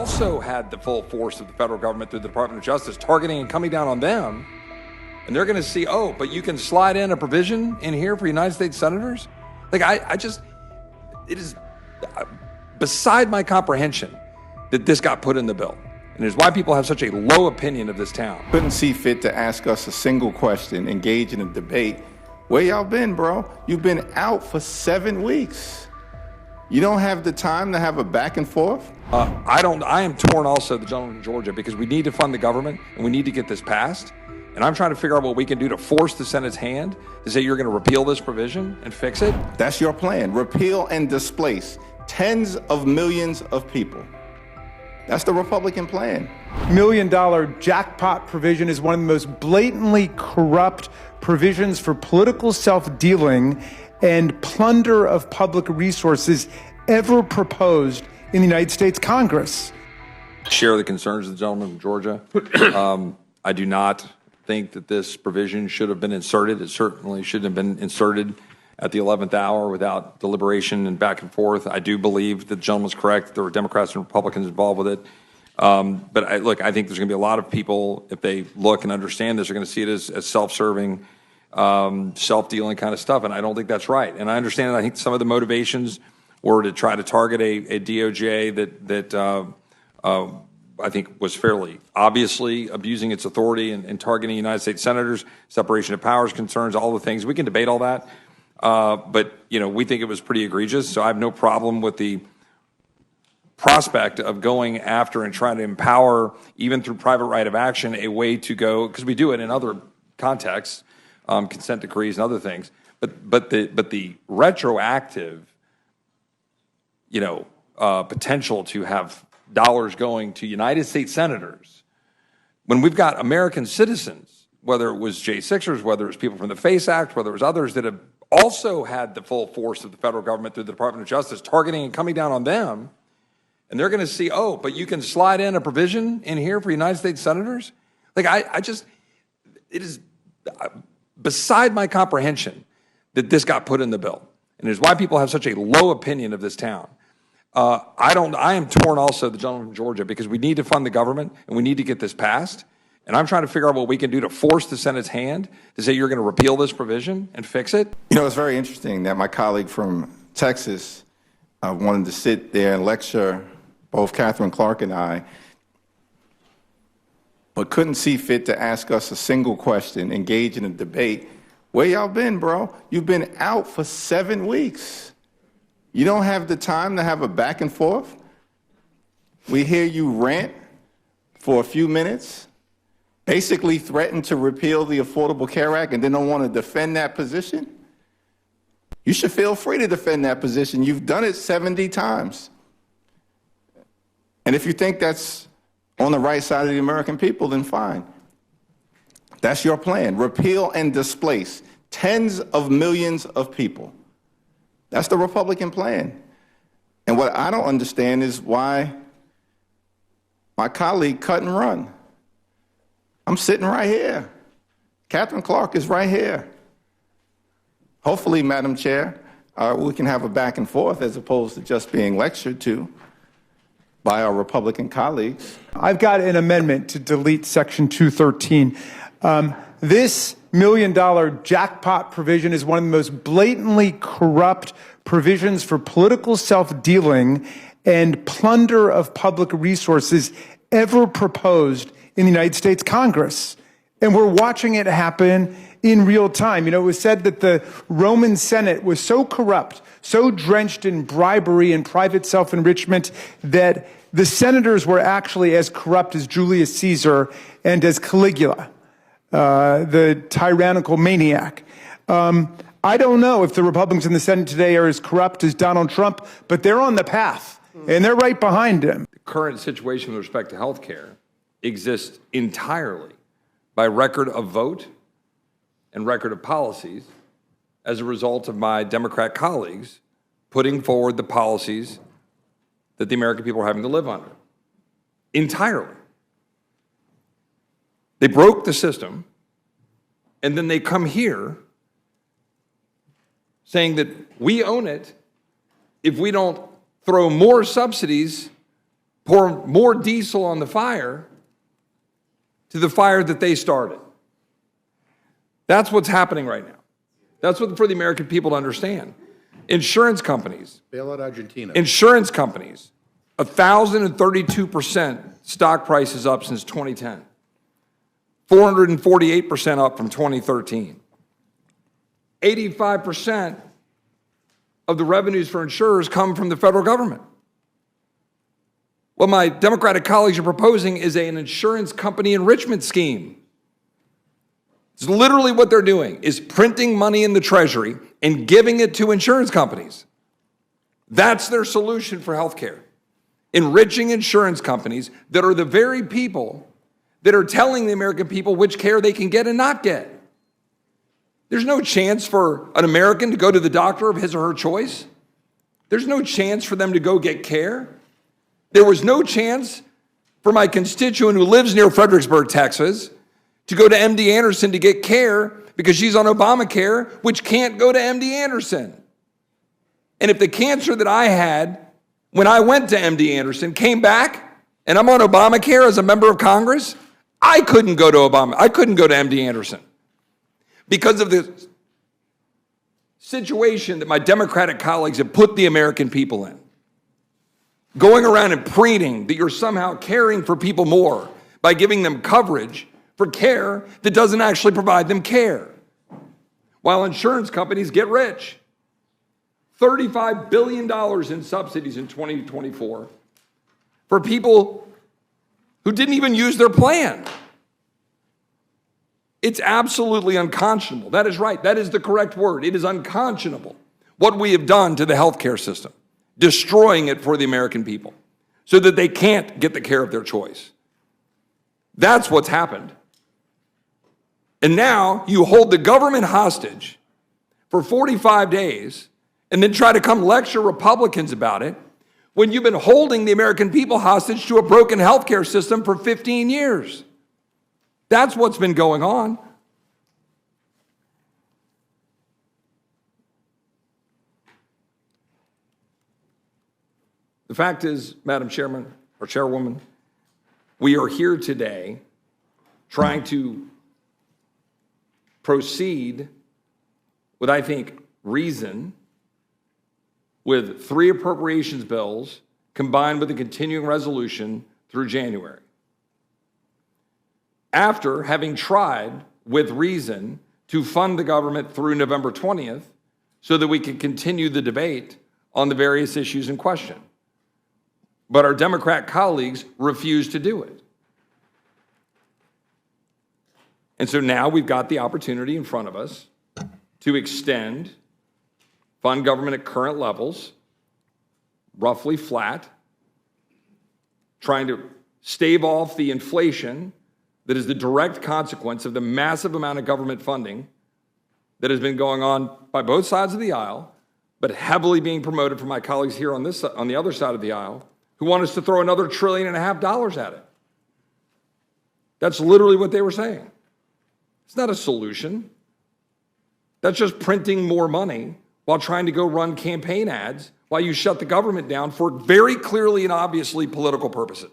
also had the full force of the federal government through the Department of Justice targeting and coming down on them. And they're going to see, oh, but you can slide in a provision in here for United States senators? Like, it is beside my comprehension that this got put in the bill. And it's why people have such a low opinion of this town. Couldn't see fit to ask us a single question, engage in a debate. Where y'all been, bro? You've been out for 7 weeks. You don't have the time to have a back and forth? I am torn also, the gentleman from Georgia, because we need to fund the government and we need to get this passed. And I'm trying to figure out what we can do to force the Senate's hand to say you're going to repeal this provision and fix it. That's your plan. Repeal and displace tens of millions of people. That's the Republican plan. $1 million jackpot provision is one of the most blatantly corrupt provisions for political self-dealing and plunder of public resources ever proposed in the United States Congress. Share the concerns of the gentleman from Georgia. I do not think that this provision should have been inserted. It certainly shouldn't have been inserted at the 11th hour without deliberation and back and forth. I do believe that the gentleman's correct. There were Democrats and Republicans involved with it. But I think there's going to be a lot of people, if they look and understand this, are going to see it as self-serving, self-dealing kind of stuff. And I don't think that's right. And I understand that I think some of the motivations were to try to target a DOJ that I think was fairly obviously abusing its authority and targeting United States senators, separation of powers concerns, all the things. We can debate all that. But, we think it was pretty egregious. So I have no problem with the prospect of going after and trying to empower, even through private right of action, a way to go, because we do it in other contexts, consent decrees and other things. But the retroactive, potential to have dollars going to United States senators, when we've got American citizens, whether it was J6ers, whether it was people from the FACE Act, whether it was others that have also had the full force of the federal government through the Department of Justice targeting and coming down on them, and they're going to see, oh, but you can slide in a provision in here for United States senators? Like, it is beside my comprehension that this got put in the bill. And it's why people have such a low opinion of this town. I am torn also, the gentleman from Georgia, because we need to fund the government and we need to get this passed. And I'm trying to figure out what we can do to force the Senate's hand to say you're going to repeal this provision and fix it. It's very interesting that my colleague from Texas wanted to sit there and lecture both Catherine Clark and I, but couldn't see fit to ask us a single question, engage in a debate. Where y'all been, bro? You've been out for 7 weeks. You don't have the time to have a back and forth? We hear you rant for a few minutes, basically threaten to repeal the Affordable Care Act and then don't want to defend that position? You should feel free to defend that position. You've done it 70 times. And if you think that's on the right side of the American people, then fine. That's your plan. Repeal and displace tens of millions of people. That's the Republican plan. And what I don't understand is why my colleague cut and run. I'm sitting right here. Catherine Clark is right here. Hopefully, Madam Chair, we can have a back and forth as opposed to just being lectured to by our Republican colleagues. I've got an amendment to delete Section 213. This $1 million jackpot provision is one of the most blatantly corrupt provisions for political self-dealing and plunder of public resources ever proposed in the United States Congress. And we're watching it happen in real time. It was said that the Roman Senate was so corrupt, so drenched in bribery and private self-enrichment, that the senators were actually as corrupt as Julius Caesar and as Caligula, the tyrannical maniac. I don't know if the Republicans in the Senate today are as corrupt as Donald Trump, but they're on the path, and they're right behind him. The current situation with respect to health care exists entirely by record of vote and record of policies as a result of my Democrat colleagues putting forward the policies that the American people are having to live under. Entirely. They broke the system, and then they come here saying that we own it if we don't throw more subsidies pour more diesel on the fire to the fire that they started. That's what's happening right now. That's what for the American people to understand. Insurance companies. Bail out Argentina. Insurance companies, 1,032% stock prices up since 2010. 448% up from 2013. 85% of the revenues for insurers come from the federal government. What my Democratic colleagues are proposing is an insurance company enrichment scheme. It's literally what they're doing, is printing money in the Treasury and giving it to insurance companies. That's their solution for healthcare. Enriching insurance companies that are the very people that are telling the American people which care they can get and not get. There's no chance for an American to go to the doctor of his or her choice. There's no chance for them to go get care. There was no chance for my constituent who lives near Fredericksburg, Texas, to go to MD Anderson to get care because she's on Obamacare, which can't go to MD Anderson. And if the cancer that I had when I went to MD Anderson came back and I'm on Obamacare as a member of Congress, I couldn't go to MD Anderson because of the situation that my Democratic colleagues have put the American people in. Going around and preening that you're somehow caring for people more by giving them coverage for care that doesn't actually provide them care. While insurance companies get rich. $35 billion in subsidies in 2024 for people who didn't even use their plan. It's absolutely unconscionable. That is right. That is the correct word. It is unconscionable what we have done to the healthcare system, destroying it for the American people so that they can't get the care of their choice. That's what's happened. And now you hold the government hostage for 45 days and then try to come lecture Republicans about it when you've been holding the American people hostage to a broken healthcare system for 15 years. That's what's been going on. The fact is, Madam Chairman or Chairwoman, we are here today trying to proceed with, I think, reason, with 3 appropriations bills combined with a continuing resolution through January. After having tried with reason to fund the government through November 20th so that we can continue the debate on the various issues in question. But our Democrat colleagues refused to do it. And so now we've got the opportunity in front of us to extend, fund government at current levels, roughly flat, trying to stave off the inflation that is the direct consequence of the massive amount of government funding that has been going on by both sides of the aisle, but heavily being promoted from my colleagues here on the other side of the aisle, who want us to throw another $1.5 trillion at it. That's literally what they were saying. It's not a solution. That's just printing more money while trying to go run campaign ads while you shut the government down for very clearly and obviously political purposes.